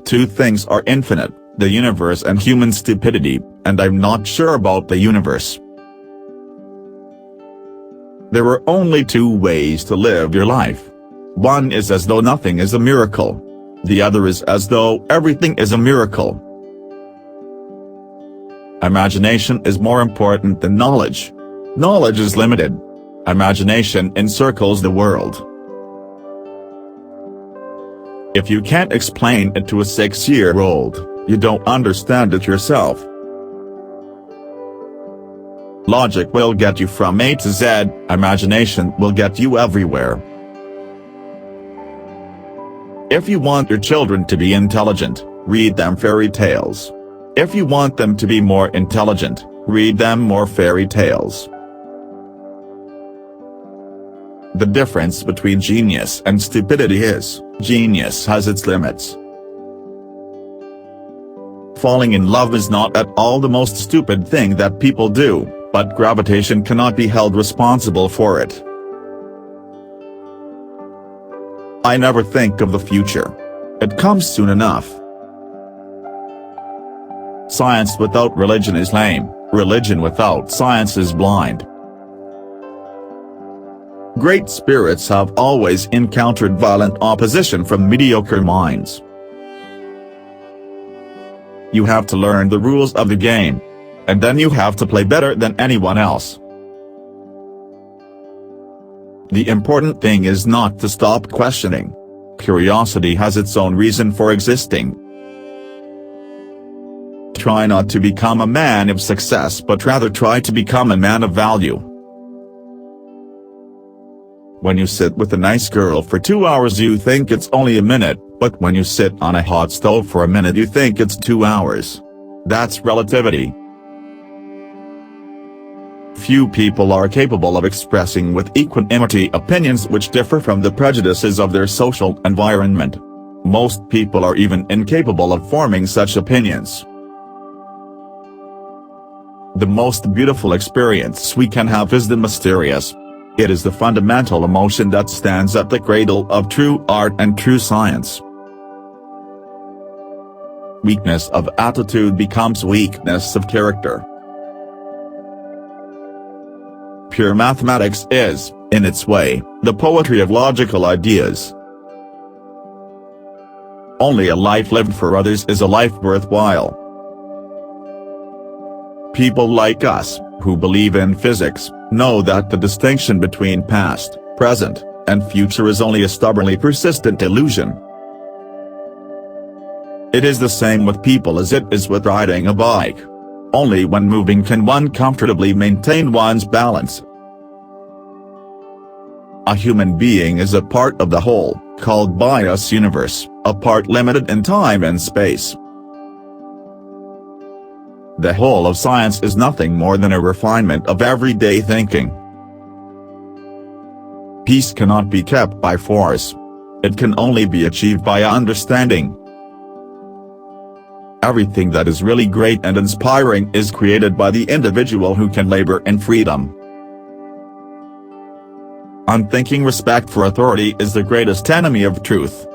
Two things are infinite, the universe and human stupidity, and I'm not sure about the universe. There are only two ways to live your life. One is as though nothing is a miracle. The other is as though everything is a miracle. Imagination is more important than knowledge. Knowledge is limited. Imagination encircles the world. If you can't explain it to a 6-year-old, you don't understand it yourself. Logic will get you from A to Z, imagination will get you everywhere. If you want your children to be intelligent, read them fairy tales. If you want them to be more intelligent, read them more fairy tales. The difference between genius and stupidity is, genius has its limits. Falling in love is not at all the most stupid thing that people do, but gravitation cannot be held responsible for it. I never think of the future. It comes soon enough. Science without religion is lame, religion without science is blind. Great spirits have always encountered violent opposition from mediocre minds. You have to learn the rules of the game. And then you have to play better than anyone else. The important thing is not to stop questioning. Curiosity has its own reason for existing. Try not to become a man of success but rather try to become a man of value. When you sit with a nice girl for 2 hours you think it's only a minute, but when you sit on a hot stove for a minute you think it's 2 hours. That's relativity. Few people are capable of expressing with equanimity opinions which differ from the prejudices of their social environment. Most people are even incapable of forming such opinions. The most beautiful experience we can have is the mysterious. It is the fundamental emotion that stands at the cradle of true art and true science. Weakness of attitude becomes weakness of character. Pure mathematics is, in its way, the poetry of logical ideas. Only a life lived for others is a life worthwhile. People like us, who believe in physics, know that the distinction between past, present, and future is only a stubbornly persistent illusion. It is the same with people as it is with riding a bike. Only when moving can one comfortably maintain one's balance. A human being is a part of the whole, called by us universe, a part limited in time and space. The whole of science is nothing more than a refinement of everyday thinking. Peace cannot be kept by force. It can only be achieved by understanding. Everything that is really great and inspiring is created by the individual who can labor in freedom. Unthinking respect for authority is the greatest enemy of truth.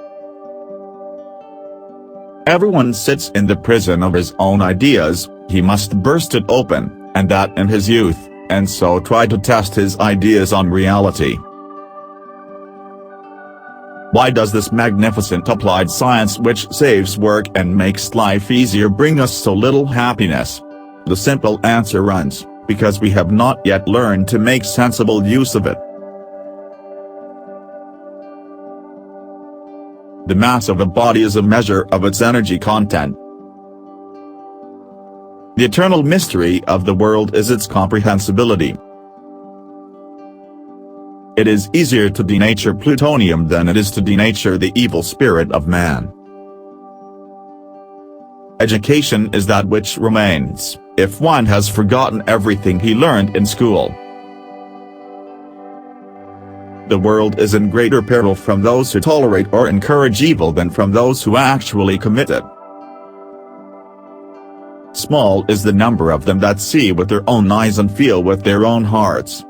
Everyone sits in the prison of his own ideas, he must burst it open, and that in his youth, and so try to test his ideas on reality. Why does this magnificent applied science which saves work and makes life easier bring us so little happiness? The simple answer runs, because we have not yet learned to make sensible use of it. The mass of a body is a measure of its energy content. The eternal mystery of the world is its comprehensibility. It is easier to denature plutonium than it is to denature the evil spirit of man. Education is that which remains, if one has forgotten everything he learned in school. The world is in greater peril from those who tolerate or encourage evil than from those who actually commit it. Small is the number of them that see with their own eyes and feel with their own hearts.